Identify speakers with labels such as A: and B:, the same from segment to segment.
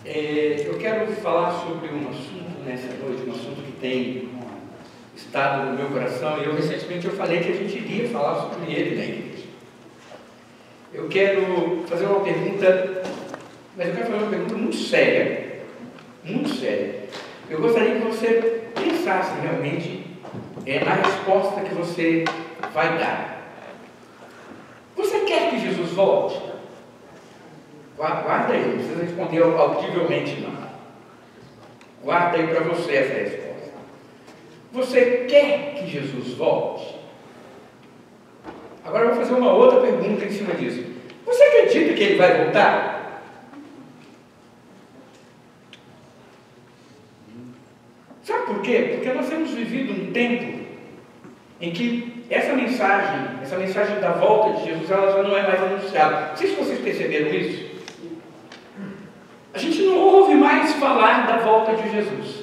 A: Eu quero falar sobre um assunto nessa noite, um assunto que tem estado no meu coração, e recentemente eu falei que a gente iria falar sobre ele na igreja. Eu quero fazer uma pergunta, mas eu quero fazer uma pergunta muito séria, muito séria. Eu gostaria que você pensasse realmente na resposta que você vai dar. Você quer que Jesus volte? Guarda aí, não precisa responder audivelmente não. Guarda aí para você essa resposta. Você quer que Jesus volte? Agora eu vou fazer uma outra pergunta em cima disso. Você acredita que ele vai voltar? Sabe por quê? Porque nós temos vivido um tempo em que essa mensagem da volta de Jesus, ela já não é mais anunciada. Não sei se vocês perceberam isso. A gente não ouve mais falar da volta de Jesus.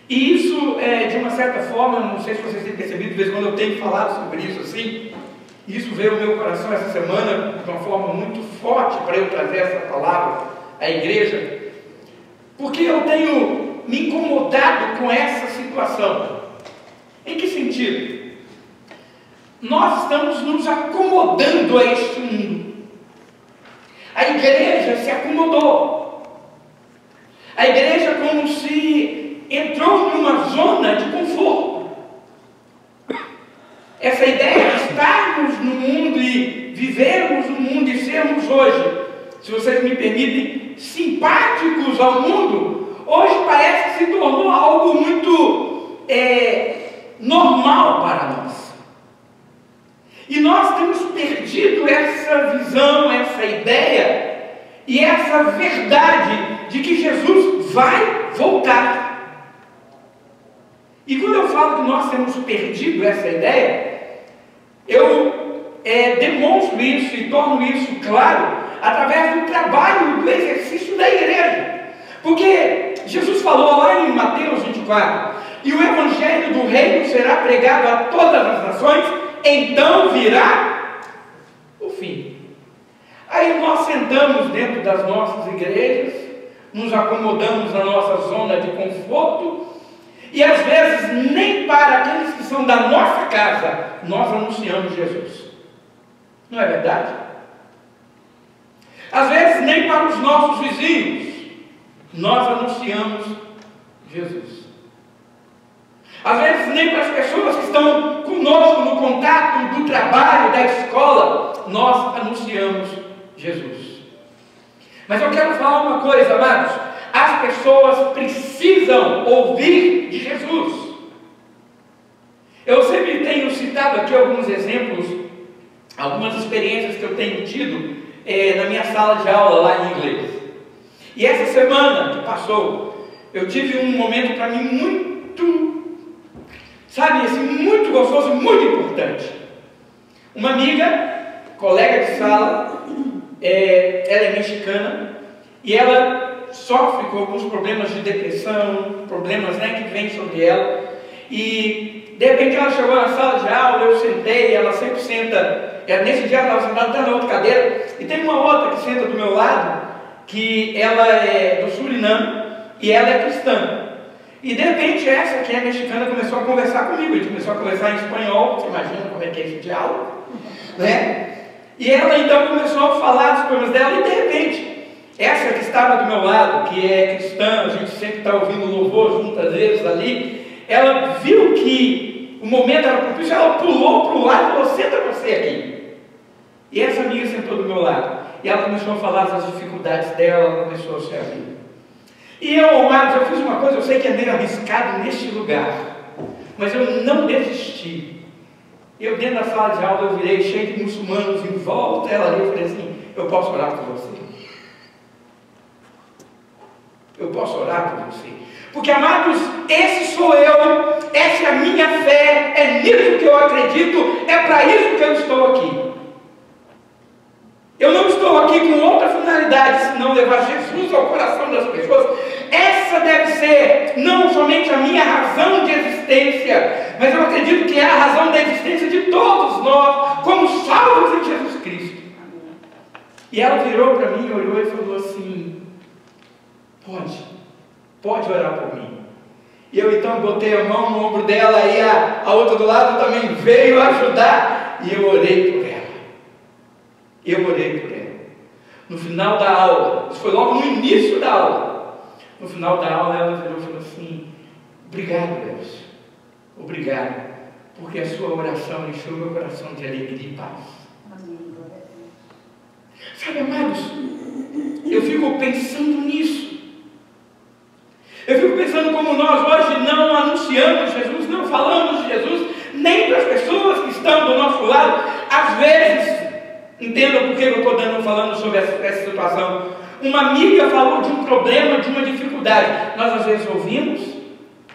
A: E isso, de uma certa forma, não sei se vocês têm percebido, de vez em quando eu tenho falado sobre isso assim, isso veio ao meu coração essa semana de uma forma muito forte para eu trazer essa palavra à igreja, porque eu tenho me incomodado com essa situação. Em que sentido? Nós estamos nos acomodando a este mundo. A igreja se acomodou. A igreja como se entrou numa zona de conforto. Essa ideia de estarmos no mundo e vivermos no mundo e sermos hoje, se vocês me permitem, simpáticos ao mundo, hoje parece que se tornou algo muito normal para nós. E nós temos perdido essa visão, essa ideia e essa verdade de que Jesus vai voltar. E quando eu falo que nós temos perdido essa ideia, eu demonstro isso e torno isso claro através do trabalho, do exercício da igreja. Porque Jesus falou lá em Mateus 24, e o evangelho do reino será pregado a todas as nações, então virá o fim. Aí nós sentamos dentro das nossas igrejas, nos acomodamos na nossa zona de conforto, e às vezes nem para aqueles que são da nossa casa, nós anunciamos Jesus. Não é verdade? Às vezes nem para os nossos vizinhos, nós anunciamos Jesus. Às vezes nem para as pessoas que estão conosco no contato do trabalho, da escola, nós anunciamos Jesus. Mas eu quero falar uma coisa, amados. As pessoas precisam ouvir de Jesus. Eu sempre tenho citado aqui alguns exemplos, algumas experiências que eu tenho tido na minha sala de aula lá em inglês. E essa semana que passou, eu tive um momento para mim muito, sabe, assim, muito gostoso, muito importante. Uma amiga, colega de sala, ela é mexicana, e ela sofre com alguns problemas de depressão, problemas que vêm sobre ela, e de repente ela chegou na sala de aula, eu sentei, ela sempre senta, nesse dia ela estava sentada até na outra cadeira, e tem uma outra que senta do meu lado, que ela é do Suriname, e ela é cristã. E de repente essa que é mexicana começou a conversar comigo, a gente começou a conversar em espanhol, você imagina como é que é esse diálogo, né? E ela então começou a falar dos problemas dela, e de repente, essa que estava do meu lado, que é cristã, a gente sempre está ouvindo louvor junto às vezes ali, ela viu que o momento era propício, ela pulou para o lado e falou: senta você aqui. E essa amiga sentou do meu lado, e ela começou a falar das dificuldades dela, ela começou a se abrir. E eu, amados, eu fiz uma coisa, eu sei que é meio arriscado neste lugar, mas eu não desisti. Eu dentro da sala de aula, eu virei cheio de muçulmanos em volta, ela ali, eu falei assim: eu posso orar por você? Eu posso orar por você? Porque, amados, esse sou eu, essa é a minha fé, é nisso que eu acredito, é para isso que eu estou aqui. Eu não estou aqui com outra finalidade, senão levar Jesus ao coração das pessoas. Essa deve ser não somente a minha razão de existência, mas eu acredito que é a razão da existência de todos nós, como salvos em Jesus Cristo. E ela virou para mim, olhou e falou assim: pode orar por mim. E eu então botei a mão no ombro dela, e a outra do lado também veio ajudar, e eu orei por ela. No final da aula, isso foi logo no início da aula, no final da aula ela virou e falou assim: obrigado, Deus, obrigado, porque a sua oração encheu meu coração de alegria e paz. Amém. Sabe, amados, eu fico pensando nisso. Eu fico pensando como nós hoje não anunciamos Jesus, não falamos de Jesus, nem para as pessoas que estão do nosso lado. Às vezes, entendam por que eu estou falando sobre essa situação. Uma amiga falou de um problema, de uma dificuldade. Nós às vezes ouvimos: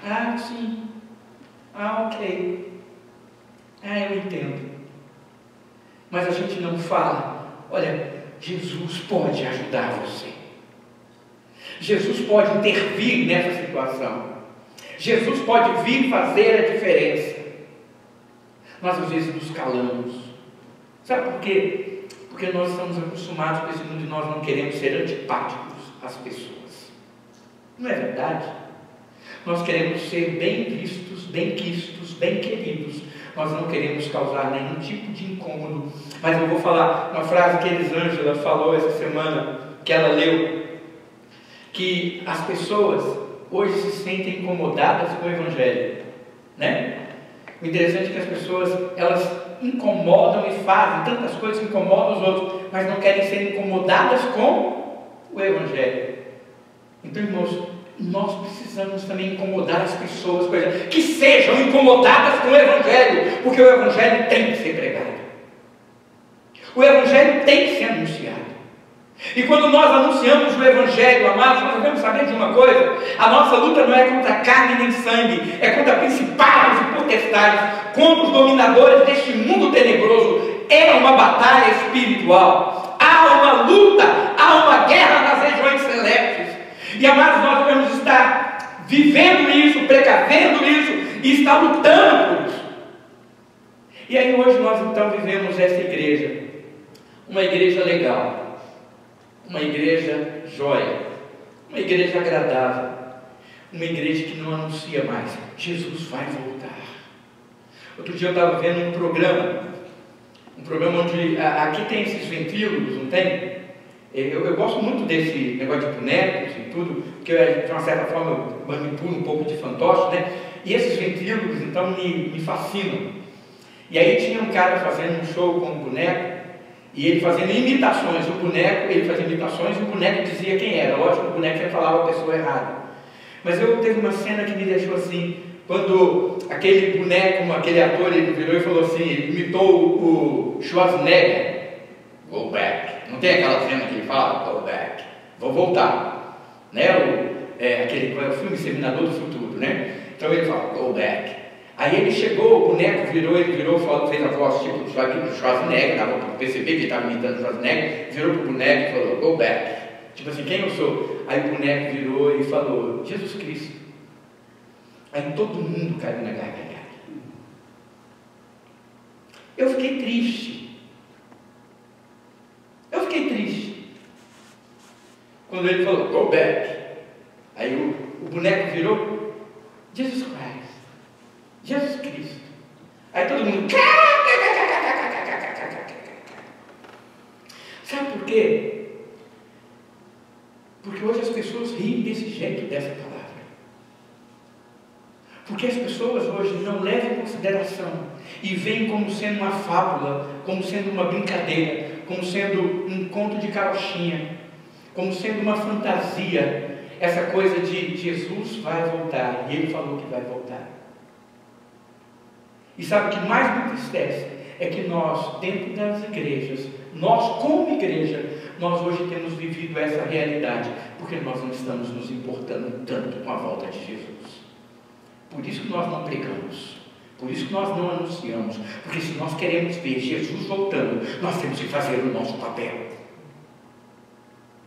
A: ah, sim, ah, ok, ah, eu entendo. Mas a gente não fala: olha, Jesus pode ajudar você. Jesus pode intervir nessa situação. Jesus pode vir fazer a diferença. Nós às vezes nos calamos. Sabe por quê? Porque nós estamos acostumados com esse mundo e nós não queremos ser antipáticos às pessoas. Não é verdade? Nós queremos ser bem vistos, bem quistos, bem queridos. Nós não queremos causar nenhum tipo de incômodo. Mas eu vou falar uma frase que Elisângela falou essa semana, que ela leu, que as pessoas hoje se sentem incomodadas com o Evangelho, né? O interessante é que as pessoas, elas incomodam e fazem tantas coisas que incomodam os outros, mas não querem ser incomodadas com o Evangelho. Então, irmãos, nós precisamos também incomodar as pessoas, que sejam incomodadas com o Evangelho, porque o Evangelho tem que ser pregado, o Evangelho tem que ser anunciado. E quando nós anunciamos o Evangelho, amados, nós devemos saber de uma coisa: a nossa luta não é contra carne nem sangue, é contra principados e potestades, contra os dominadores deste mundo tenebroso. É uma batalha espiritual, há uma luta, há uma guerra nas regiões celestes. E, amados, nós devemos estar vivendo isso, precavendo isso, e estar lutando por isso. E aí hoje nós então vivemos essa igreja, uma igreja legal, uma igreja joia, uma igreja agradável, uma igreja que não anuncia mais: Jesus vai voltar. Outro dia eu estava vendo um programa onde aqui tem esses ventrílogos, não tem? Eu gosto muito desse negócio de bonecos e tudo, porque de uma certa forma eu manipulo um pouco de fantoche, né? E esses ventrílogos então me fascinam. E aí tinha um cara fazendo um show com um boneco, e ele fazendo imitações. Ele fazia imitações e o boneco dizia quem era. Lógico que o boneco ia falar a pessoa errada. Mas teve uma cena que me deixou assim, quando aquele boneco, aquele ator, ele virou e falou assim, ele imitou o Schwarzenegger: go back. Não tem aquela cena que ele fala: go back, vou voltar, né? O filme Exterminador do Futuro, né? Então ele fala: go back. Aí ele chegou, o boneco virou, fez a voz tipo do Schwarzenegger, dava para perceber que ele estava imitando o Schwarzenegger, virou para o boneco e falou: go back. Tipo assim, quem eu sou? Aí o boneco virou e falou: Jesus Cristo. Aí todo mundo caiu na gargalhada. Eu fiquei triste. Quando ele falou: go back. Aí o boneco virou: Jesus Christ. Jesus Cristo. Aí todo mundo... Sabe por quê? Porque hoje as pessoas riem desse jeito, dessa palavra. Porque as pessoas hoje não levam em consideração e veem como sendo uma fábula, como sendo uma brincadeira, como sendo um conto de carochinha, como sendo uma fantasia, essa coisa de Jesus vai voltar, e ele falou que vai voltar. E sabe o que mais me entristece? É que nós, dentro das igrejas, nós como igreja, nós hoje temos vivido essa realidade, porque nós não estamos nos importando tanto com a volta de Jesus. Por isso que nós não pregamos, por isso que nós não anunciamos, porque se nós queremos ver Jesus voltando, nós temos que fazer o nosso papel.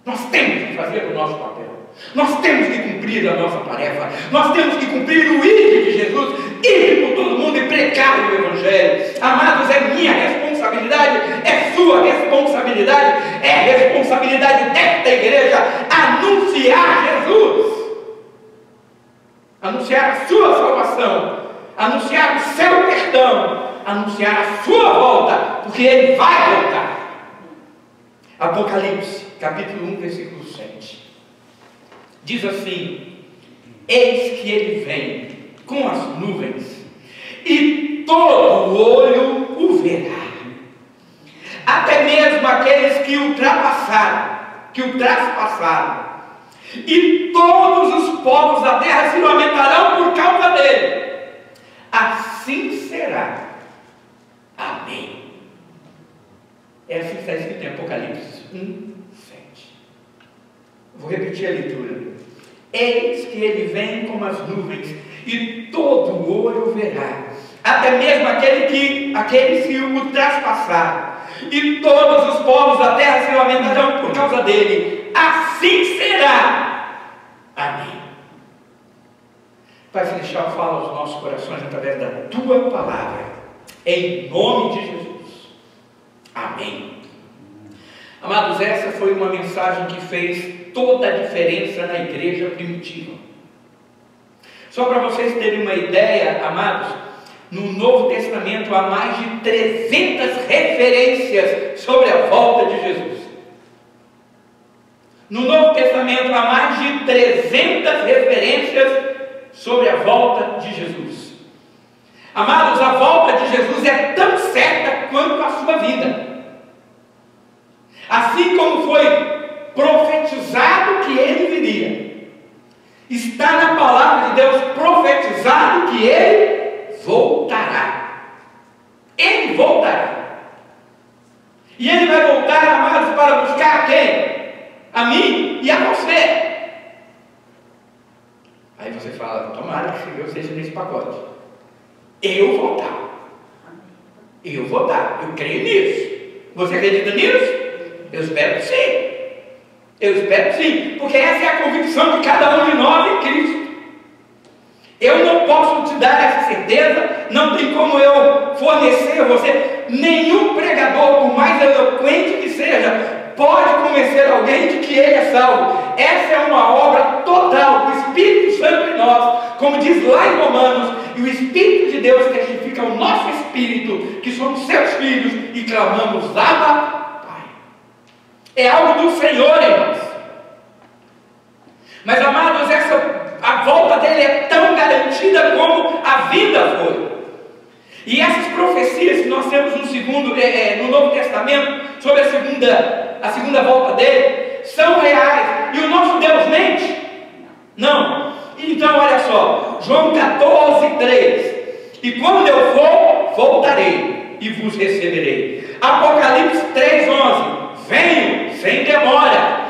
A: Nós temos que fazer o nosso papel. Nós temos que cumprir a nossa tarefa. Nós temos que cumprir o ID de Jesus, ir por todo mundo e pregar o Evangelho. Amados, é minha responsabilidade, é sua responsabilidade, é responsabilidade desta igreja anunciar Jesus, anunciar a sua salvação, anunciar o seu perdão, anunciar a sua volta, porque Ele vai voltar. Apocalipse, capítulo 1, versículo 7. Diz assim: eis que Ele vem com as nuvens, e todo olho o verá, até mesmo aqueles que o traspassaram, e todos os povos da terra se lamentarão por causa dele. Assim será. Amém. É assim que está escrito em Apocalipse 1, 7. Vou repetir a leitura. Eis que ele vem como as nuvens, e todo o olho verá, até mesmo aqueles que o traspassaram, e todos os povos da terra se lamentarão por causa dele. Assim será. Amém. Pai Celestial, fala aos nossos corações através da tua palavra, em nome de Jesus. Amém. Amados, essa foi uma mensagem que fez toda a diferença na igreja primitiva. Só para vocês terem uma ideia, amados, no Novo Testamento há mais de 300 referências sobre a volta de Jesus. No Novo Testamento há mais de 300 referências sobre a volta de Jesus. Amados, a volta de Jesus é tão certa quanto a sua vida. Assim como foi profetizado que ele viria, está na palavra de Deus profetizado que ele voltará. Ele voltará. E ele vai voltar, amados, para buscar quem? A mim e a você. Aí você fala: tomara que eu seja nesse pacote. Eu voltar. Eu voltar. Eu creio nisso. Você acredita nisso? Eu espero que sim. Eu espero que sim. Porque essa é a convicção de cada um de nós em Cristo. Eu não posso te dar essa certeza. Não tem como eu fornecer a você. Nenhum pregador, por mais eloquente que seja, pode convencer alguém de que ele é salvo. Essa é uma obra total do Espírito Santo em nós, como diz lá em Romanos. E o Espírito de Deus testifica ao nosso espírito que somos seus filhos e clamamos: Abba, Pai. É algo do Senhor, irmãos. Mas, amados, a volta dele é tão garantida como a vida foi. E essas profecias que nós temos no Novo Testamento sobre a segunda volta dele são reais. E o nosso Deus mente? Não. Então olha só, João 14, 3. E quando eu for, voltarei e vos receberei. Apocalipse 3, 11. Venho sem demora.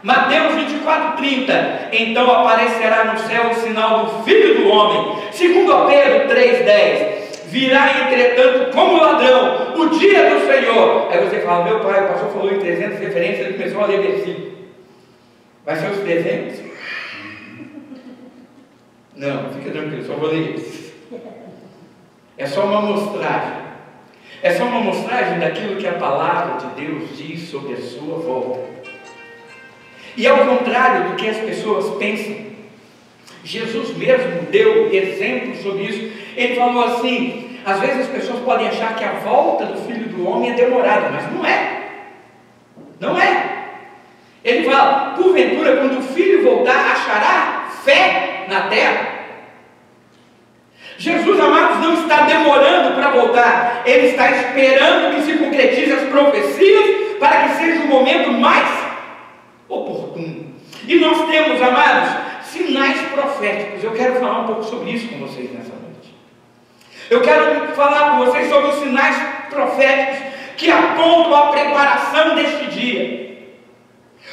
A: Mateus 24, 30. Então aparecerá no céu o sinal do Filho do Homem. 2 Pedro 3, 10. Virá, entretanto, como ladrão, o dia do Senhor. Aí você fala: meu pai, o pastor falou em 300 referências, ele começou a ler versículo. Vai ser os 300? Não, fica tranquilo, só vou ler isso. É só uma amostragem. É só uma amostragem daquilo que a palavra de Deus diz sobre a sua volta. E ao contrário do que as pessoas pensam, Jesus mesmo deu exemplo sobre isso. Ele falou assim: às vezes as pessoas podem achar que a volta do Filho do Homem é demorada, mas não é. Não é. Ele fala: porventura, quando o Filho voltar, achará fé na terra? Jesus, amados, não está demorando para voltar. Ele está esperando que se concretize as profecias para que seja o momento mais oportuno. E nós temos, amados, sinais proféticos. Eu quero falar um pouco sobre isso com vocês nessa noite. Eu quero falar com vocês sobre os sinais proféticos que apontam a preparação deste dia.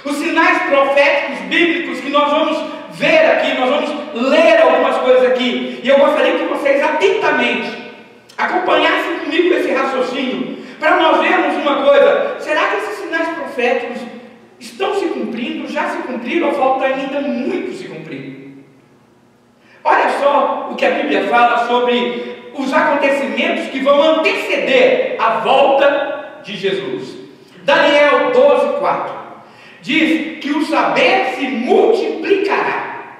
A: Os sinais proféticos bíblicos que nós vamos ver aqui, nós vamos ler algumas coisas aqui. E eu gostaria que vocês atentamente acompanhassem comigo esse raciocínio, para nós vermos uma coisa: será que esses sinais proféticos estão se cumprindo, já se cumpriram, ou falta ainda muito se cumprir? Olha só o que a Bíblia fala sobre os acontecimentos que vão anteceder a volta de Jesus. Daniel 12, 4. diz que o saber se multiplicará.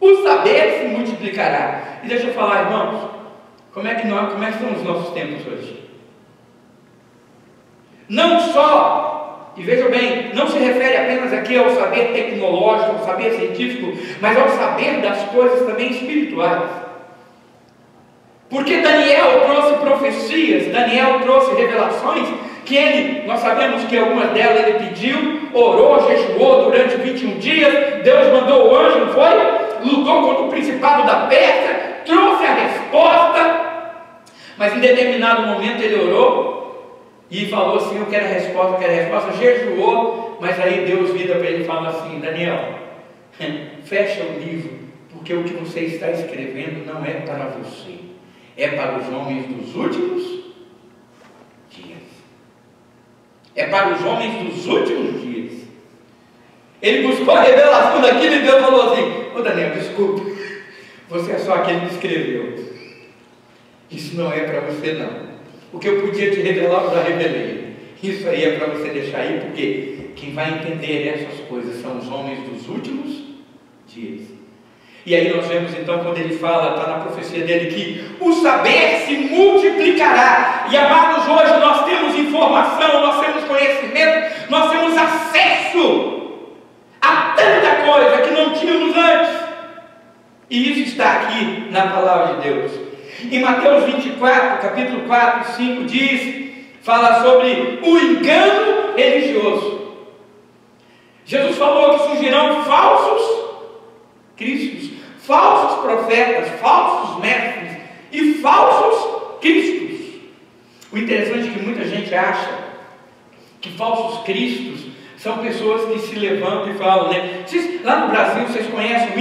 A: O saber se multiplicará. E deixa eu falar, irmãos, como é que são os nossos tempos hoje? Não só, e veja bem, não se refere apenas aqui ao saber tecnológico, ao saber científico, mas ao saber das coisas também espirituais. Porque Daniel trouxe profecias, Daniel trouxe revelações, que nós sabemos que algumas delas ele pediu, orou, jejuou durante 21 dias, Deus mandou o anjo, não foi? Lutou contra o principado da Pérsia, trouxe a resposta, mas em determinado momento ele orou e falou assim: eu quero a resposta, jejuou, mas aí Deus vira para ele e fala assim: Daniel, fecha o livro, porque o que você está escrevendo não é para você, é para os homens dos últimos dias. É para os homens dos últimos dias. Ele buscou a revelação daquilo e Deus falou assim: ô Daniel, desculpe, você é só aquele que escreveu. Isso não é para você não. O que eu podia te revelar, eu já revelei. Isso aí é para você deixar aí, porque quem vai entender essas coisas são os homens dos últimos dias. E aí nós vemos então, quando ele fala, está na profecia dele, que o saber se multiplicará. E amados, hoje nós temos informação, nós temos conhecimento, nós temos acesso a tanta coisa que não tínhamos antes. E isso está aqui na palavra de Deus. Em Mateus 24, capítulo 4, 5 fala sobre o engano religioso. Jesus falou que surgirão falsos cristos, falsos profetas, falsos mestres e falsos cristos. O interessante é que muita gente acha que falsos cristos são pessoas que se levantam e falam, né? Lá no Brasil, vocês conhecem o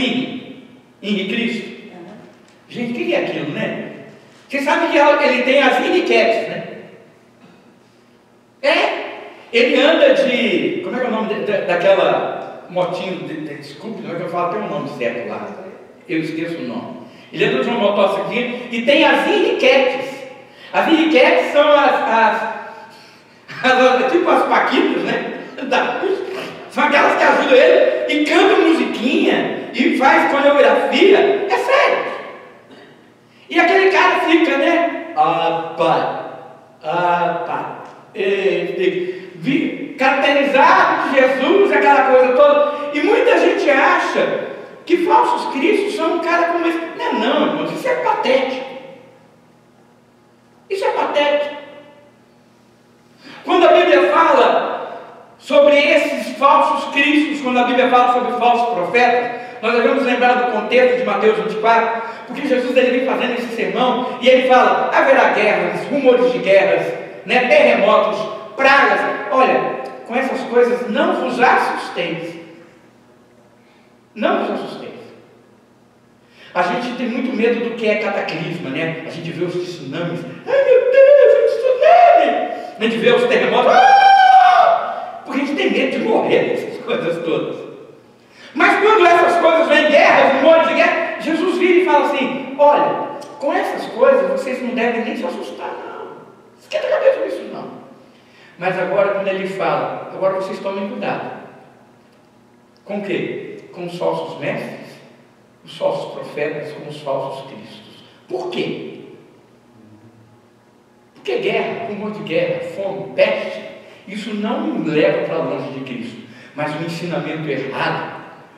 A: Henri Cristo? Gente, o que é aquilo, né? Vocês sabem que ele tem as iniquetes, né? Ele anda de... Como é que é o nome daquela motinho? Desculpe, não é que eu falo, tem um nome certo lá. Eu esqueço o nome. Ele anda de uma motocicleta e tem as iniquetes. As iniquetes são tipo as paquitas, né? São aquelas que ajudam ele e cantam musiquinha e faz coreografia. É sério. E aquele cara fica, né? Caracterizado de Jesus, aquela coisa toda. E muita gente acha que falsos cristos são um cara como esse. Não, irmãos, isso é patético. Isso é patético. Quando a Bíblia fala sobre esses falsos cristos, quando a Bíblia fala sobre falsos profetas, nós devemos lembrar do contexto de Mateus 24, porque Jesus ele vem fazendo esse sermão e ele fala: haverá guerras, rumores de guerras, né, terremotos, pragas. Olha, com essas coisas não vos assusteis. Não vos assusteis. A gente tem muito medo do que é cataclisma, né? A gente vê os tsunamis. Ai meu Deus, é tsunami! A gente vê os terremotos. Porque a gente tem medo de morrer dessas coisas todas. Mas quando essas coisas vêm, guerras, rumores de guerra, Jesus vira e fala assim: olha, com essas coisas vocês não devem nem se assustar, não. Esquenta a cabeça com isso, não. Mas agora, quando ele fala, agora vocês tomem cuidado. Com o quê? Com os falsos mestres, os falsos profetas, com os falsos cristos. Por quê? Porque guerra, rumor de guerra, fome, peste, isso não me leva para longe de Cristo. Mas o ensinamento errado,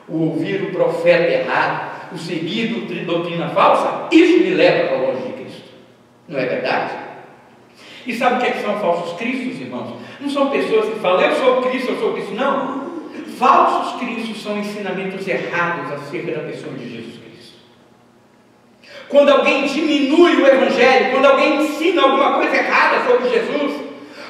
A: o ouvir o profeta errado, o seguir doutrina falsa, isso me leva para longe de Cristo. Não é verdade? E sabe o que, são falsos cristos, irmãos? Não são pessoas que falam: eu sou Cristo, eu sou Cristo. Não. Falsos cristos são ensinamentos errados acerca da pessoa de Jesus Cristo. Quando alguém diminui o Evangelho, quando alguém ensina alguma coisa errada sobre Jesus,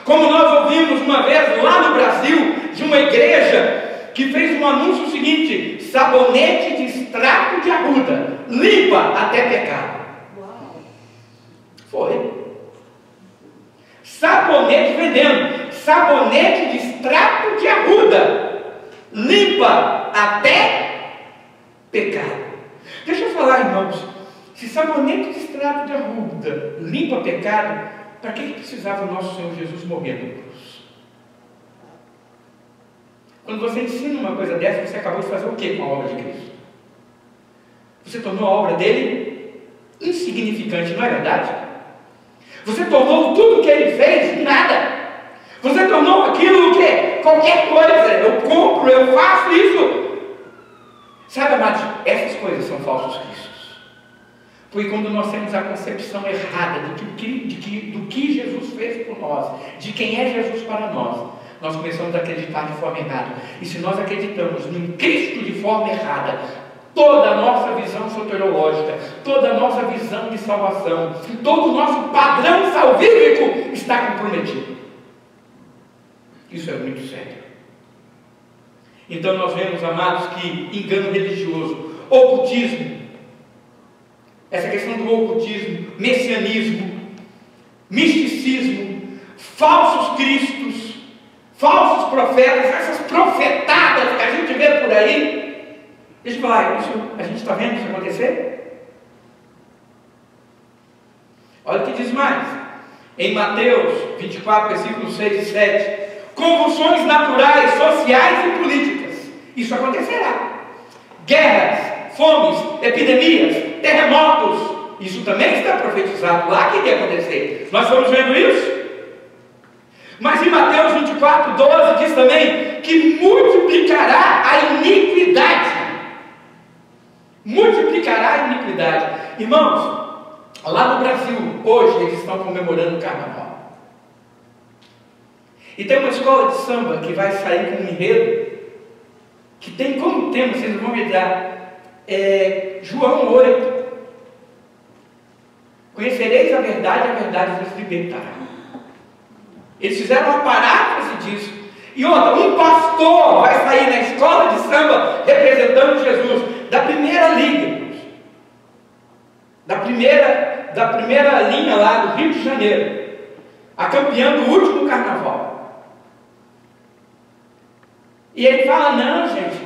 A: como nós ouvimos uma vez lá no Brasil, de uma igreja que fez um anúncio seguinte: sabonete de extrato de arruda, limpa até pecado. Foi. Sabonete vendendo, sabonete de extrato de arruda, limpa até pecado. Deixa eu falar, irmãos, se sabonete de extrato de arruda limpa pecado, para que precisava o nosso Senhor Jesus morrer na cruz? Quando você ensina uma coisa dessa, você acabou de fazer o que com a obra de Cristo? Você tornou a obra dele insignificante, não é verdade? Você tornou tudo o que ele fez nada. Você tornou aquilo o quê? Qualquer coisa. Eu compro, eu faço isso. Sabe, amados, essas coisas são falsos cristos. Porque quando nós temos a concepção errada do que Jesus fez por nós, de quem é Jesus para nós começamos a acreditar de forma errada. E se nós acreditamos em Cristo de forma errada, toda a nossa visão soteriológica, toda a nossa visão de salvação, todo o nosso padrão salvífico está comprometido. Isso é muito sério. Então nós vemos, amados, que engano religioso, ocultismo, essa questão do ocultismo, messianismo, misticismo, falsos cristos, falsos profetas, essas profetadas que a gente vê por aí. Deixa eu falar, isso, a gente está vendo isso acontecer? Olha o que diz mais, em Mateus 24, versículos 6 e 7, convulsões naturais, sociais e políticas, isso acontecerá, guerras, fomes, epidemias, terremotos, isso também está profetizado lá que iria acontecer. Nós estamos vendo isso? Mas em Mateus 24, 12 diz também que multiplicará a iniquidade. Multiplicará a iniquidade. Irmãos, lá no Brasil, hoje eles estão comemorando o carnaval. E tem uma escola de samba que vai sair com um enredo que tem como tema, vocês vão me dar, João 8. Conhecereis a verdade vos libertará. Eles fizeram uma paráfrase disso. E outra, um pastor vai sair na escola de samba representando Jesus, da primeira liga, da primeira linha lá do Rio de Janeiro, a campeã do último carnaval. E ele fala, não, gente,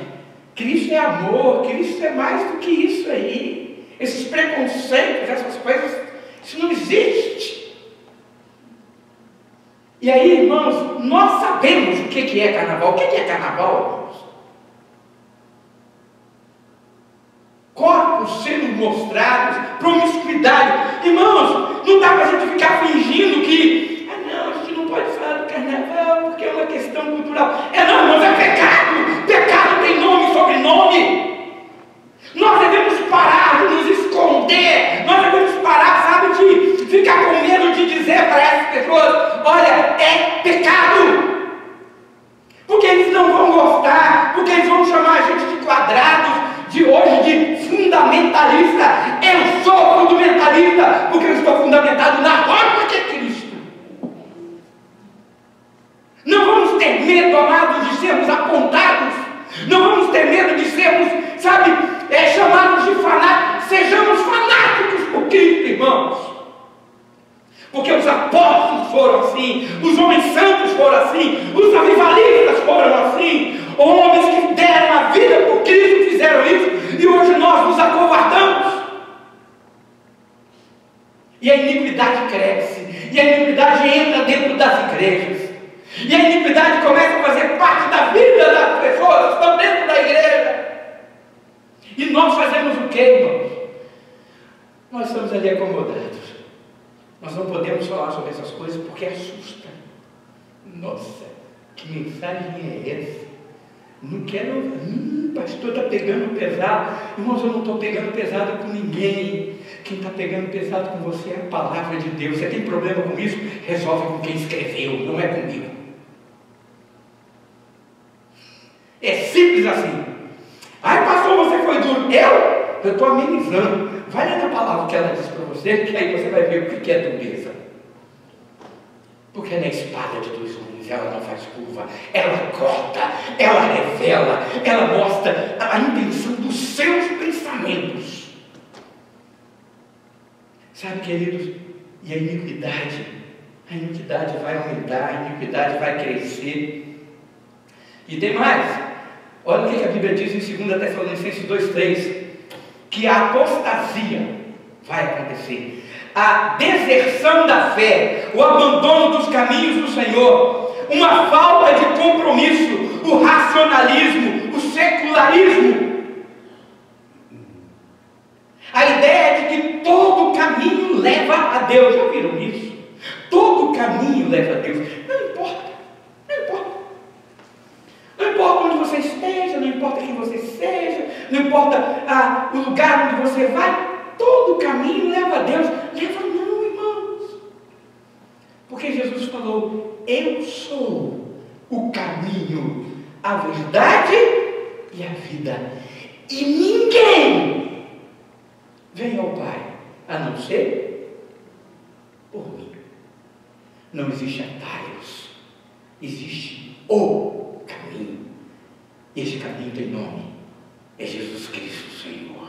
A: Cristo é amor, Cristo é mais do que isso aí. Esses preconceitos, essas coisas, isso não existe. E aí, irmãos, nós sabemos o que é carnaval. O que é carnaval, irmãos? Corpos sendo mostrados, promiscuidade. Irmãos, não dá para a gente ficar fingindo que não, a gente não pode falar do carnaval porque é uma questão cultural. Não, irmãos, é pecado. Pecado tem nome e sobrenome. Nós devemos parar de nos esconder. Nós devemos parar, sabe, de ficar com medo de dizer para essas pessoas, olha, é pecado. Porque eles não vão gostar, porque eles vão chamar a gente de quadrados, de hoje de fundamentalista. Eu sou fundamentalista porque eu estou fundamentado na rocha que é Cristo. Não vamos ter medo, amados, de sermos apontados. Não vamos ter medo de sermos, sabe, chamados de fanáticos. Sejamos fanáticos por Cristo, irmãos. Porque os apóstolos foram assim, os homens santos foram assim, os avivalistas foram assim, homens que deram a vida por Cristo fizeram isso, e hoje nós nos acovardamos. E a iniquidade cresce, e a iniquidade entra dentro das igrejas, e a iniquidade começa a fazer parte da vida das pessoas que estão dentro da igreja. E nós fazemos o que, irmãos? Nós estamos ali acomodados. Nós não podemos falar sobre essas coisas porque assusta. Nossa, que mensagem é essa? Não quero, pastor está pegando pesado. Irmãos, eu não estou pegando pesado com ninguém. Quem está pegando pesado com você é a palavra de Deus. Você tem problema com isso? Resolve com quem escreveu, não é comigo. É simples assim. Ai, pastor, você foi duro. Eu estou amenizando. Vai ler a palavra que ela diz para você, que aí você vai ver o que é dureza. Porque ela é espada de dois gumes, ela não faz curva, ela corta, ela revela, ela mostra a intenção dos seus pensamentos. Sabe, queridos, e a iniquidade vai aumentar, a iniquidade vai crescer. E tem mais, olha o que a Bíblia diz em 2 Tessalonicenses 2,3, que a apostasia vai acontecer, a deserção da fé, o abandono dos caminhos do Senhor, uma falta de compromisso, o racionalismo, o secularismo. A ideia de que todo caminho leva a Deus. Já viram isso? Todo caminho leva a Deus. Não importa. Não importa. Não importa onde você esteja, não importa quem você seja, não importa o lugar onde você vai, todo caminho leva a Deus. Leva não, irmãos. Porque Jesus falou: eu sou o caminho, a verdade e a vida. E ninguém vem ao Pai a não ser por mim. Não existe atalhos. Existe o caminho. Esse caminho tem nome. É Jesus Cristo, Senhor.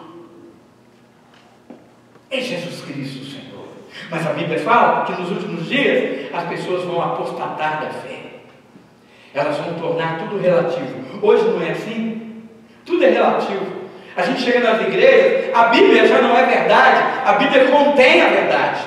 A: É Jesus Cristo, Senhor. Mas a Bíblia fala que nos últimos dias as pessoas vão apostatar da fé. Elas vão tornar tudo relativo. Hoje não é assim? Tudo é relativo. A gente chega nas igrejas, a Bíblia já não é verdade. A Bíblia contém a verdade.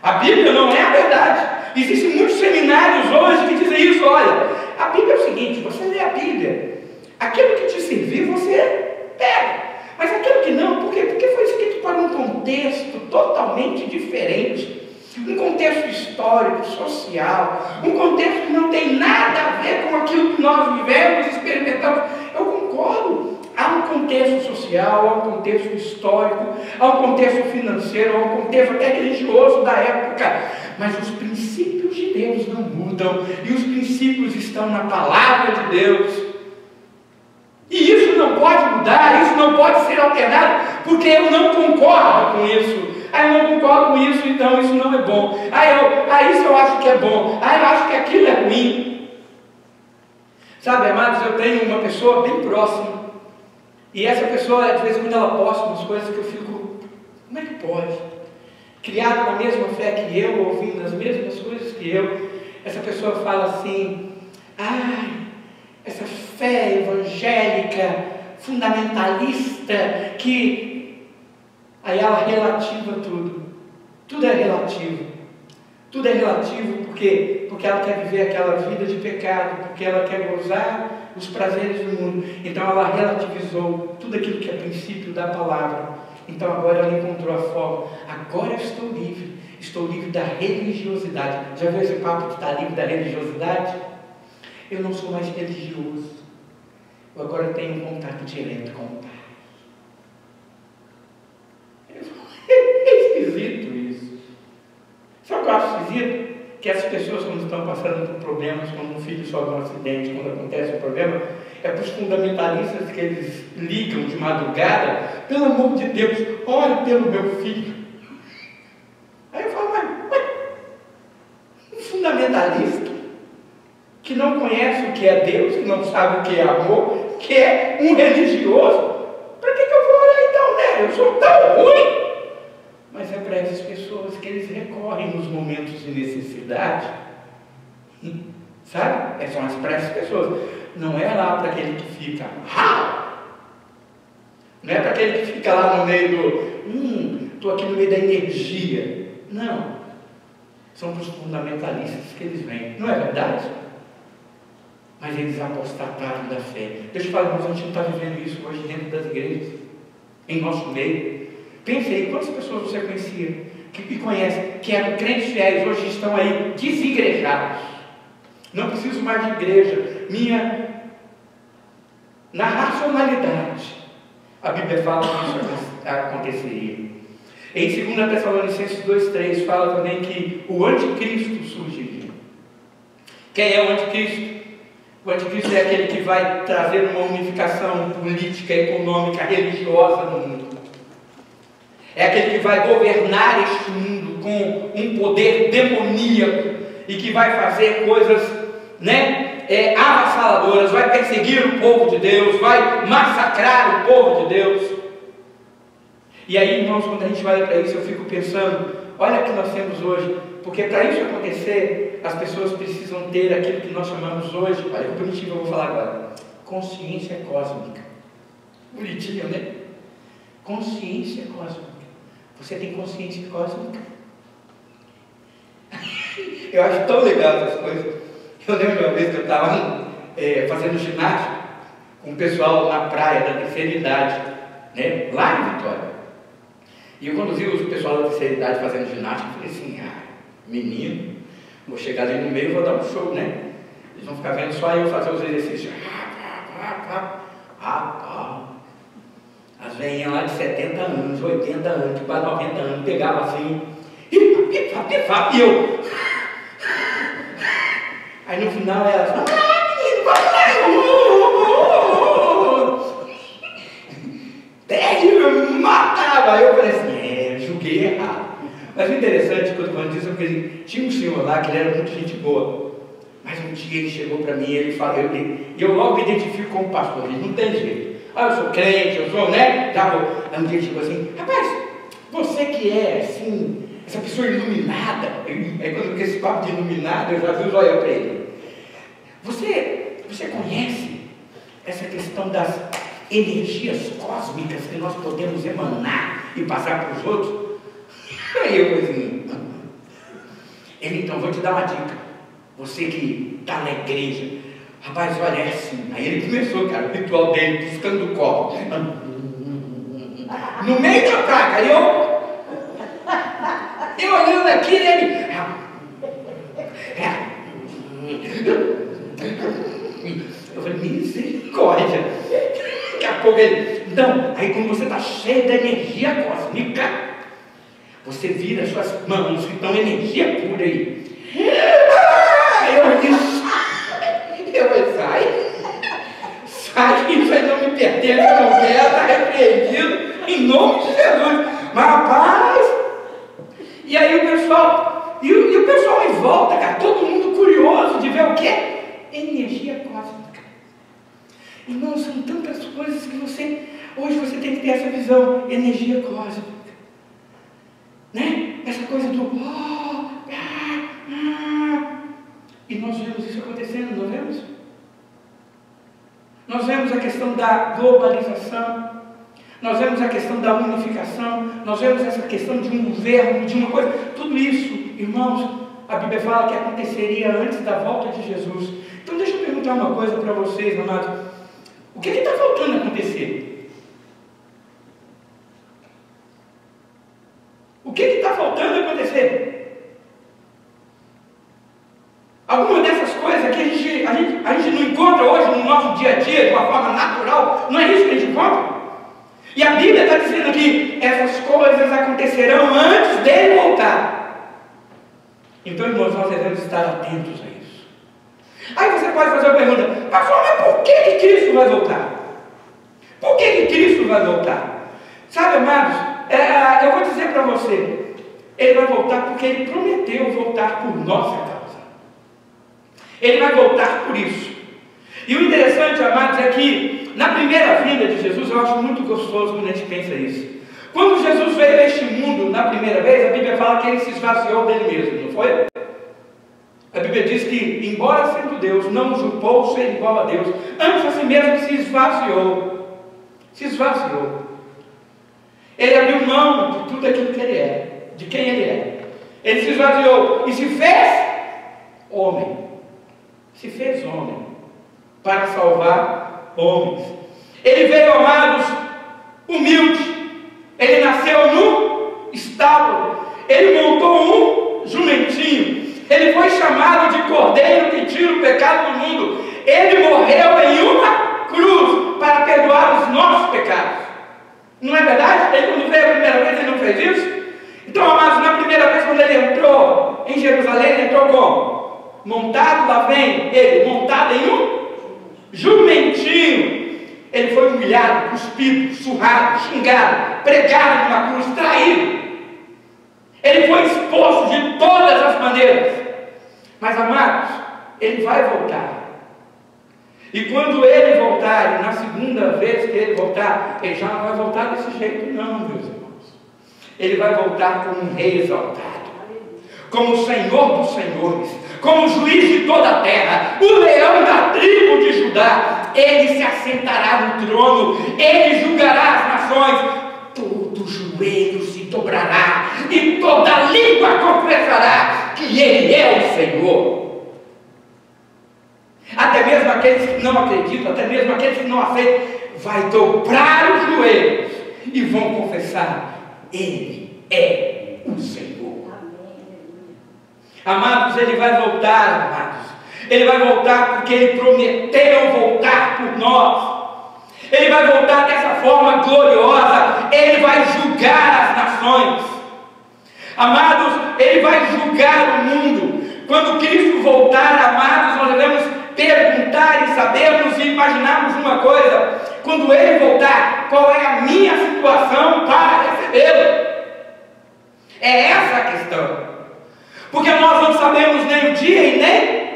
A: A Bíblia não é a verdade. Existem muitos seminários hoje que dizem isso. Olha, a Bíblia é o seguinte: você lê a Bíblia, aquilo que te servir você pega, mas aquilo que não, por quê? Porque foi escrito para um contexto totalmente diferente, um contexto histórico, social, um contexto que não tem nada a ver com aquilo que nós vivemos, experimentamos. Eu concordo. Há um contexto social, há um contexto histórico, há um contexto financeiro, há um contexto até religioso da época, mas os princípios de Deus não mudam, e os princípios estão na palavra de Deus, e isso não pode mudar, isso não pode ser alterado, porque eu não concordo com isso. Eu não concordo com isso, então isso não é bom. Isso eu acho que é bom. Eu acho que aquilo é ruim. Sabe, amados, eu tenho uma pessoa bem próxima, e essa pessoa, de vez em quando, ela posta umas coisas que eu fico: como é que pode? Criado na mesma fé que eu, ouvindo as mesmas coisas que eu, essa pessoa fala assim: essa fé evangélica, fundamentalista, que... Aí ela relativa tudo. Tudo é relativo. Tudo é relativo porque ela quer viver aquela vida de pecado, porque ela quer gozar os prazeres do mundo. Então ela relativizou tudo aquilo que é princípio da palavra. Então agora ela encontrou a forma: agora eu estou livre da religiosidade. Já viu esse papo que está livre da religiosidade? Eu não sou mais religioso, eu agora tenho um contato direto com o Pai. É esquisito isso. Sabe o que eu acho esquisito? Que as pessoas, quando estão passando por problemas, quando um filho sofre um acidente, quando acontece um problema, é para os fundamentalistas que eles ligam de madrugada: pelo amor de Deus, ore pelo meu filho. Aí eu falo: mas um fundamentalista que não conhece o que é Deus, que não sabe o que é amor, que é um religioso, para que eu vou orar então, né? Eu sou tão ruim. Mas é para essas pessoas que eles recorrem nos momentos de necessidade. Sabe? São para essas pessoas. Não é lá para aquele que fica... Não é para aquele que fica lá no meio do... estou aqui no meio da energia. Não. São para os fundamentalistas que eles vêm. Não é verdade? Mas eles apostataram da fé. Deixa eu falar, irmãos, a gente não está vivendo isso hoje dentro das igrejas, em nosso meio. Pense aí, quantas pessoas você conhecia, que conhece, que eram crentes fiéis, hoje estão aí desigrejados. Não preciso mais de igreja. Na racionalidade, a Bíblia fala que isso aconteceria. Em 2 Tessalonicenses 2,3 fala também que o anticristo surgiria. Quem é o anticristo? O anticristo é aquele que vai trazer uma unificação política, econômica, religiosa no mundo. É aquele que vai governar este mundo com um poder demoníaco e que vai fazer coisas, avassaladoras, vai perseguir o povo de Deus, vai massacrar o povo de Deus. E aí, irmãos, quando a gente olha para isso, eu fico pensando: olha o que nós temos hoje, porque para isso acontecer, as pessoas precisam ter aquilo que nós chamamos hoje, olha que bonitinho que eu vou falar agora, consciência cósmica. Bonitinho, né? Consciência cósmica. Você tem consciência cósmica? Eu acho tão legal essas coisas. Eu lembro uma vez que eu estava fazendo ginástica com o pessoal na praia da terceira idade, né, lá em Vitória. E eu conduzi o pessoal da terceira idade fazendo ginástica. Eu falei assim: menino, vou chegar ali no meio e vou dar um show, né? Eles vão ficar vendo só eu fazer os exercícios. As velhinhas lá de 70 anos, 80 anos, quase 90 anos, pegavam assim, e eu. Aí no final elas falavam: menino, vai lá! Pede, me matava! Eu falei assim: julguei errado. Mas o interessante, quando eu falando disso, é porque tinha um senhor lá que ele era muito gente boa. Mas um dia ele chegou para mim e ele falou, e eu logo me identifico como pastor, ele não tem jeito. Eu sou crente, eu sou, né? Aí um dia ele chegou assim: rapaz, você que é assim, essa pessoa iluminada, aí quando eu esse papo de iluminado, eu já vi os olhos para ele. Você conhece essa questão das energias cósmicas que nós podemos emanar e passar para os outros? Aí eu falei assim: ele, então, vou te dar uma dica. Você que está na igreja, rapaz, olha, é assim. Aí ele começou, cara, o ritual dele, piscando o copo. No meio da praga, eu olhando aqui, ele... Eu falei: misericórdia. Daqui a pouco ele... Então, aí quando você está cheio da energia cósmica, você vira as suas mãos, então energia pura aí. Eu falei: sai, isso aí não me pertence, eu não quero, está repreendido, em nome de Jesus. Mas rapaz, e aí o pessoal em volta, cara, todo mundo curioso de ver o quê? Energia cósmica. Irmão, são tantas coisas que hoje você tem que ter essa visão, energia cósmica, né? Essa coisa do e nós vemos isso acontecendo, não vemos? Nós vemos a questão da globalização, nós vemos a questão da unificação, nós vemos essa questão de um governo, de uma coisa, tudo isso, irmãos, a Bíblia fala que aconteceria antes da volta de Jesus. Então deixa eu perguntar uma coisa para vocês, amados: o que está faltando acontecer? O que está faltando acontecer? Alguma dessas coisas que a gente não encontra hoje no nosso dia a dia de uma forma natural, não é isso que a gente encontra? E a Bíblia está dizendo que essas coisas acontecerão antes dele voltar. Então, irmãos, nós devemos estar atentos a isso. Aí você pode fazer uma pergunta: pastor, mas por que Cristo vai voltar? Por que Cristo vai voltar? Sabe, amados, eu vou dizer para você, ele vai voltar porque ele prometeu voltar por nossa causa. Ele vai voltar por isso. E o interessante, amados, é que na primeira vinda de Jesus, eu acho muito gostoso quando a gente pensa isso. Quando Jesus veio a este mundo na primeira vez, a Bíblia fala que ele se esvaziou dele mesmo, não foi? A Bíblia diz que, embora sendo Deus, não usurpou ser igual a Deus, antes a si mesmo se esvaziou. Se esvaziou. Ele abriu mão de tudo aquilo que ele é, de quem ele é. Ele se esvaziou e se fez homem. Se fez homem para salvar homens. Ele veio, amados, humilde. Ele nasceu no estábulo. Ele montou um jumentinho. Ele foi chamado de Cordeiro que tira o pecado do mundo. Ele morreu em uma cruz para perdoar os nossos pecados. Não é verdade? Ele, quando veio a primeira vez, ele não fez isso? Então, amados, na primeira vez, quando ele entrou em Jerusalém, ele entrou como? Montado, lá vem ele, montado em um jumentinho. Ele foi humilhado, cuspido, surrado, xingado, pregado numa cruz, traído. Ele foi exposto de todas as maneiras. Mas, amados, ele vai voltar. E quando ele voltar, e na segunda vez que ele voltar, ele já não vai voltar desse jeito não, meus irmãos. Ele vai voltar como um rei exaltado, como o Senhor dos senhores, como o juiz de toda a terra, o leão da tribo de Judá. Ele se assentará no trono, ele julgará as nações, todo joelho se dobrará, e toda língua confessará que ele é o Senhor. aqueles que não acreditam, até mesmo aqueles que não aceitam, vai dobrar os joelhos e vão confessar: Ele é o Senhor. Amados, Ele vai voltar, amados. Ele vai voltar porque Ele prometeu voltar por nós. Ele vai voltar dessa forma gloriosa. Ele vai julgar as nações. Amados, Ele vai julgar o mundo. Quando Cristo voltar, amados, nós devemos perguntar e sabermos e imaginarmos uma coisa: quando Ele voltar, qual é a minha situação para recebê-lo? É essa a questão. Porque nós não sabemos nem o dia e nem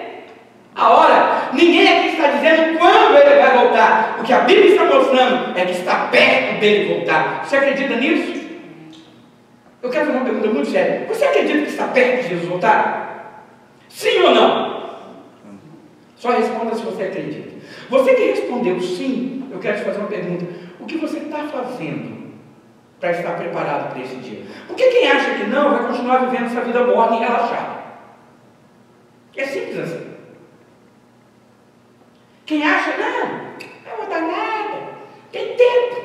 A: a hora. Ninguém aqui está dizendo quando Ele vai voltar. O que a Bíblia está mostrando é que está perto dele voltar. Você acredita nisso? Eu quero fazer uma pergunta muito séria. Você acredita que está perto de Jesus voltar? Sim ou não? Só responda se você acredita. Você que respondeu sim, eu quero te fazer uma pergunta: o que você está fazendo para estar preparado para esse dia? Porque quem acha que não, vai continuar vivendo essa vida morna e relaxada. É simples assim. Quem acha, não vou dar nada, tem tempo,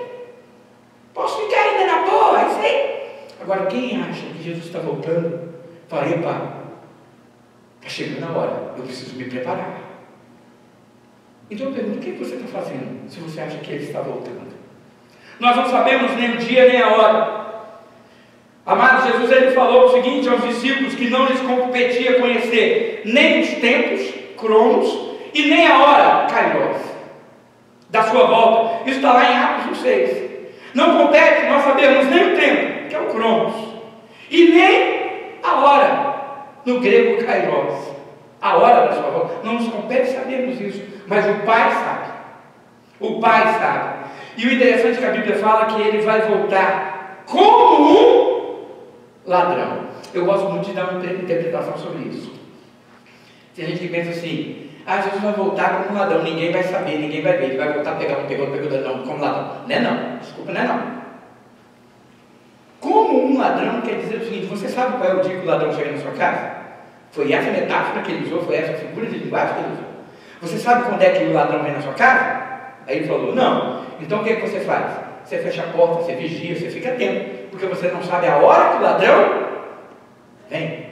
A: posso ficar ainda na boa, é isso aí. Agora, quem acha que Jesus está voltando, fala: epa, está chegando a hora, eu preciso me preparar. Então eu pergunto: o que você está fazendo se você acha que Ele está voltando? Nós não sabemos nem o dia nem a hora. Amados, Jesus Ele falou o seguinte aos discípulos: que não lhes competia conhecer nem os tempos, cronos, e nem a hora, kairos, da sua volta. Isso está lá em Atos 1:6. Não compete nós sabermos nem o tempo, que é o cronos, e nem a hora, no grego kairos, a hora da sua volta. Não nos compete sabermos isso, mas o Pai sabe. O Pai sabe. E o interessante é que a Bíblia fala que Ele vai voltar como um ladrão. Eu gosto muito de dar uma interpretação sobre isso. Tem gente que pensa assim: Jesus vai voltar como um ladrão, ninguém vai saber, ninguém vai ver, Ele vai voltar, pegar um, pegou, não, como ladrão. Não é não, desculpa, não é não. Como um ladrão quer dizer o seguinte: você sabe qual é o dia que o ladrão chega na sua casa? Foi essa metáfora que ele usou, foi essa figura de linguagem que ele usou. Você sabe quando é que o ladrão vem na sua casa? Aí ele falou: não. Então o que você faz? Você fecha a porta, você vigia, você fica atento, porque você não sabe a hora que o ladrão vem.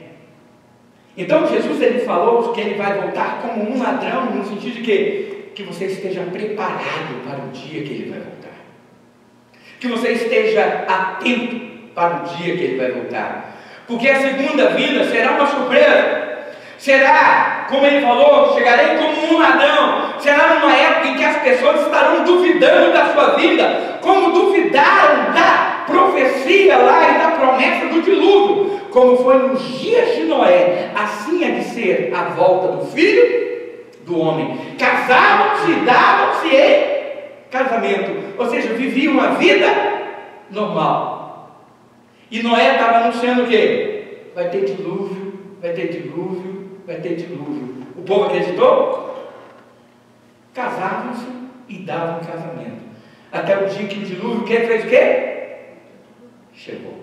A: Então Jesus Ele falou que Ele vai voltar como um ladrão, no sentido de que você esteja preparado para o dia que Ele vai voltar, que você esteja atento para o dia que Ele vai voltar, porque a segunda vinda será uma surpresa. Será, como Ele falou, chegarei como um ladrão. Será numa época em que as pessoas estarão duvidando da sua vinda, como duvidaram da profecia lá e da promessa do dilúvio. Como foi nos dias de Noé, assim é de ser a volta do Filho do Homem. Casavam-se e davam-se em casamento, ou seja, viviam uma vida normal. E Noé estava anunciando o quê? Vai ter dilúvio, vai ter dilúvio, vai ter dilúvio. O povo acreditou? Casavam-se e davam casamento. Até o dia que o dilúvio fez o quê? Chegou.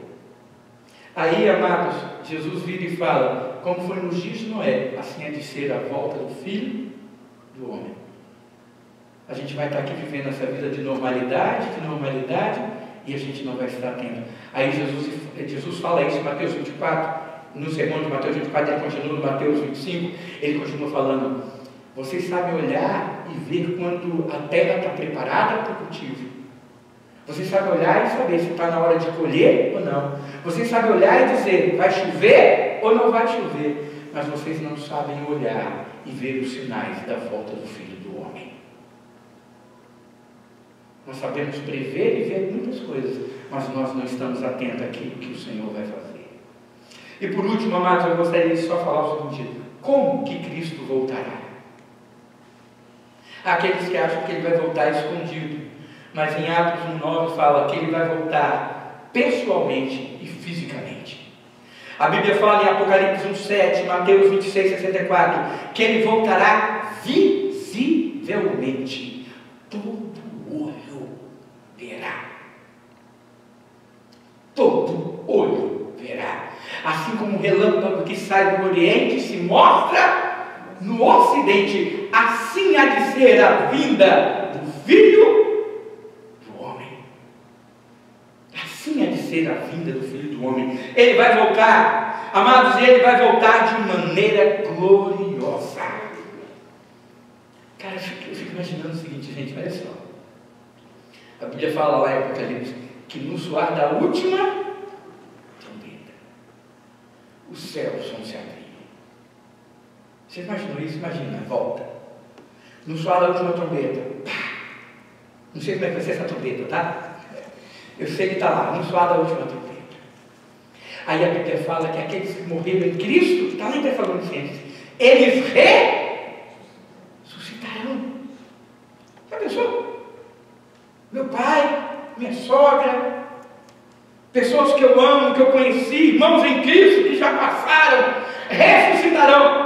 A: Aí, amados, Jesus vira e fala: como foi nos dias de Noé, assim é de ser a volta do Filho do Homem. A gente vai estar aqui vivendo essa vida de normalidade, e a gente não vai estar atento. Aí Jesus fala isso em Mateus 24, no sermão de Mateus 24, ele continua no Mateus 25, ele continua falando: vocês sabem olhar e ver quando a terra está preparada para o cultivo. Vocês sabem olhar e saber se está na hora de colher ou não. Vocês sabem olhar e dizer: vai chover ou não vai chover. Mas vocês não sabem olhar e ver os sinais da volta do Filho do Homem. Nós sabemos prever e ver muitas coisas, mas nós não estamos atentos àquilo que o Senhor vai fazer. E por último, amados, eu gostaria de só falar o seguinte: como que Cristo voltará? Há aqueles que acham que Ele vai voltar escondido, mas em Atos 1:9 fala que Ele vai voltar pessoalmente e fisicamente. A Bíblia fala em Apocalipse 1:7, Mateus 26:64, que Ele voltará visivelmente. Todo olho verá. Todo olho verá. Assim como um relâmpago que sai do Oriente se mostra no no Ocidente, assim há de ser a vinda do Filho do Homem. Assim há de ser a vinda do Filho do Homem. Ele vai voltar, amados, e ele vai voltar de maneira gloriosa. Cara, eu fico imaginando o seguinte, gente, olha só. A Bíblia fala lá em Apocalipse que no soar da última trombeta, os céus vão se abrir. Você imaginou isso? Imagina, volta. No soar da última trombeta, pá. Não sei como é que vai ser essa trombeta, tá? Eu sei que está lá, no soar da última trombeta. Aí a Bíblia fala que aqueles que morreram em Cristo, está lá em Tessalonicenses, eles ressuscitarão. Já pensou? Meu pai, minha sogra, pessoas que eu amo, que eu conheci, irmãos em Cristo que já passaram, ressuscitarão.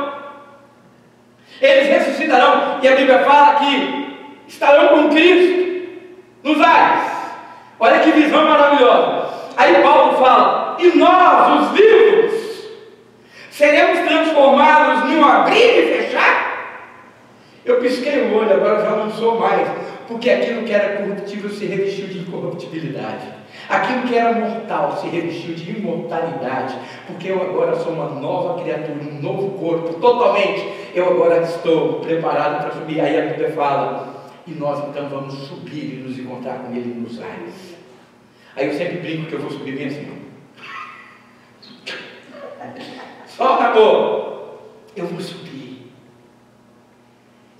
A: Eles ressuscitarão, e a Bíblia fala que estarão com Cristo nos ares. Olha que visão maravilhosa. Aí Paulo fala: e nós, os vivos, seremos transformados em um abrir e fechar? Eu pisquei o olho, agora já não sou mais, porque aquilo que era corruptível se revestiu de incorruptibilidade. Aquilo que era mortal se revestiu de imortalidade, porque eu agora sou uma nova criatura, um novo corpo, totalmente. Eu agora estou preparado para subir. Aí a Bíblia fala: e nós então vamos subir e nos encontrar com Ele nos ares. Aí eu sempre brinco que eu vou subir bem assim. Solta, amor! Eu vou subir.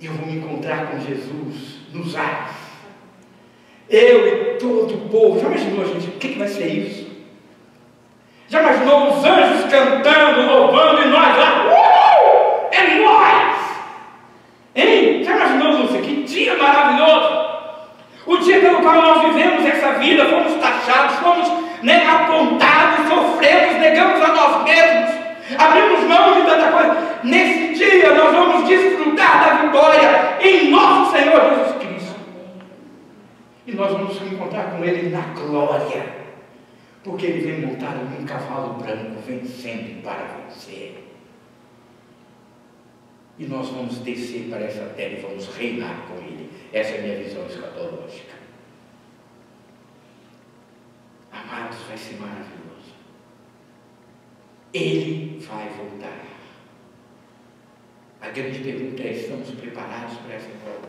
A: Eu vou me encontrar com Jesus nos ares. Eu e todo o povo. Já imaginou, gente, o que vai ser isso? Já imaginou os anjos cantando, louvando e nós lá? É nós! Hein? Já imaginou, Lúcia? Que dia maravilhoso! O dia pelo qual nós vivemos essa vida, fomos taxados, fomos apontados, sofremos, negamos a nós mesmos, abrimos mão de tanta coisa. Nesse dia nós vamos desfrutar da vitória em nosso Senhor Jesus Cristo. E nós vamos nos encontrar com Ele na glória, porque Ele vem montado em um cavalo branco, vencendo para vencer. E nós vamos descer para essa terra e vamos reinar com Ele. Essa é a minha visão escatológica. Amados, vai ser maravilhoso. Ele vai voltar. A grande pergunta é: estamos preparados para essa volta?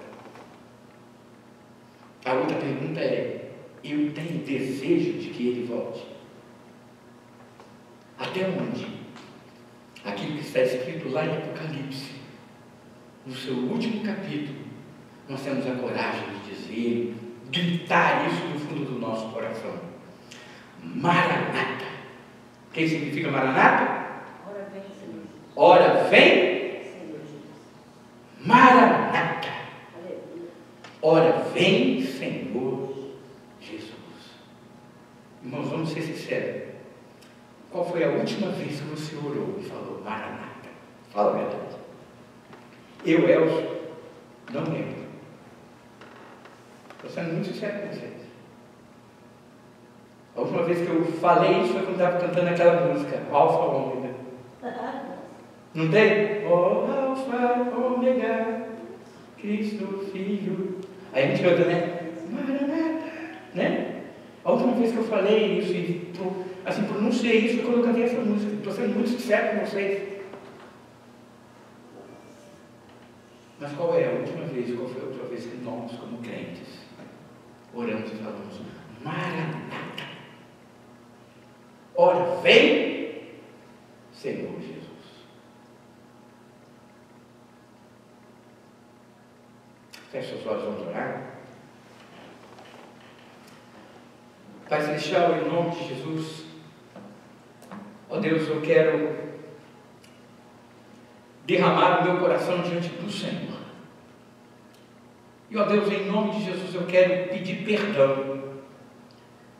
A: A outra pergunta é: eu tenho desejo de que Ele volte? Até onde? Aquilo que está escrito lá em Apocalipse, no seu último capítulo, nós temos a coragem de dizer, gritar isso no fundo do nosso coração: Maranata. O que significa Maranata?
B: Ora vem, Senhor.
A: Ora vem,
B: Senhor Jesus.
A: Maranata.
B: Aleluia.
A: Ora vem, Senhor Jesus. Irmãos, vamos ser sinceros. Qual foi a última vez que você orou e falou Maranata? Fala a verdade. Eu, Elcio, não lembro. Estou sendo muito sincero com vocês. A última vez que eu falei isso foi quando estava cantando aquela música, Alfa Ômega. Não tem? Oh, Alfa Ômega, Cristo Filho. Aí a gente canta, né? Maranata, né? A última vez que eu falei isso e assim, pronunciei isso foi quando eu cantei essa música. Estou sendo muito sincero com vocês. Mas qual é a última vez, qual foi a última vez que nós, como crentes, oramos e falamos Maranata? Ora, vem, Senhor Jesus. Feche os olhos, vamos orar. Pai Celestial, em nome de Jesus, ó Deus, eu quero derramar o meu coração diante do Senhor. E ó Deus, em nome de Jesus, eu quero pedir perdão.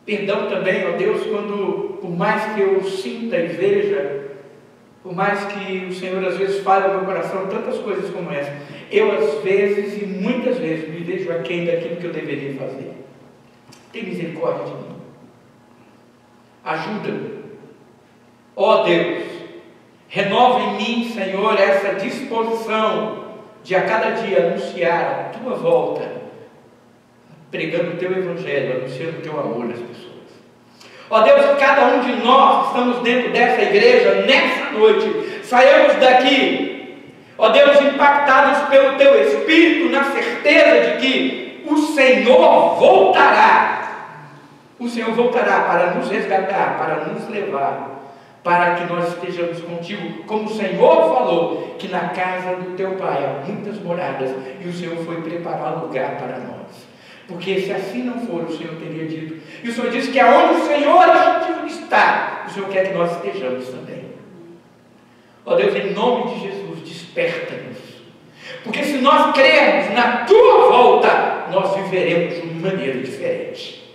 A: Perdão também, ó Deus, quando, por mais que eu sinta e veja, por mais que o Senhor às vezes fale ao meu coração tantas coisas como essa, eu às vezes e muitas vezes me vejo aquém daquilo que eu deveria fazer. Tem misericórdia de mim. Ajuda-me. Ó Deus, Renova em mim, Senhor, essa disposição de a cada dia anunciar a tua volta, pregando o teu evangelho, anunciando o teu amor às pessoas. Ó Deus, que cada um de nós que estamos dentro dessa igreja, nessa noite, saiamos daqui, ó Deus, impactados pelo teu Espírito, na certeza de que o Senhor voltará. O Senhor voltará para nos resgatar, para nos levar, para que nós estejamos contigo, como o Senhor falou, que na casa do teu Pai há muitas moradas, e o Senhor foi preparar lugar para nós. Porque se assim não for, o Senhor teria dito. E o Senhor disse que aonde o Senhor está, o Senhor quer que nós estejamos também. Ó Deus, em nome de Jesus, desperta-nos. Porque se nós crermos na tua volta, nós viveremos de uma maneira diferente.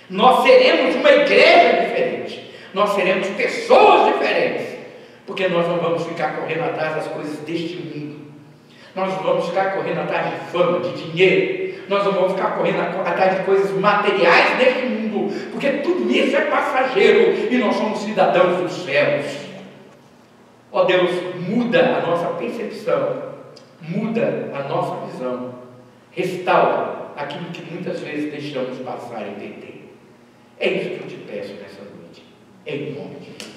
A: Nós seremos uma igreja diferente. Nós seremos pessoas diferentes, porque nós não vamos ficar correndo atrás das coisas deste mundo, nós não vamos ficar correndo atrás de fama, de dinheiro, nós não vamos ficar correndo atrás de coisas materiais deste mundo, porque tudo isso é passageiro e nós somos cidadãos dos céus. Ó Deus, muda a nossa percepção, muda a nossa visão, restaura aquilo que muitas vezes deixamos passar e perder. É isso que eu te peço nessa noite. Em nome de Jesus.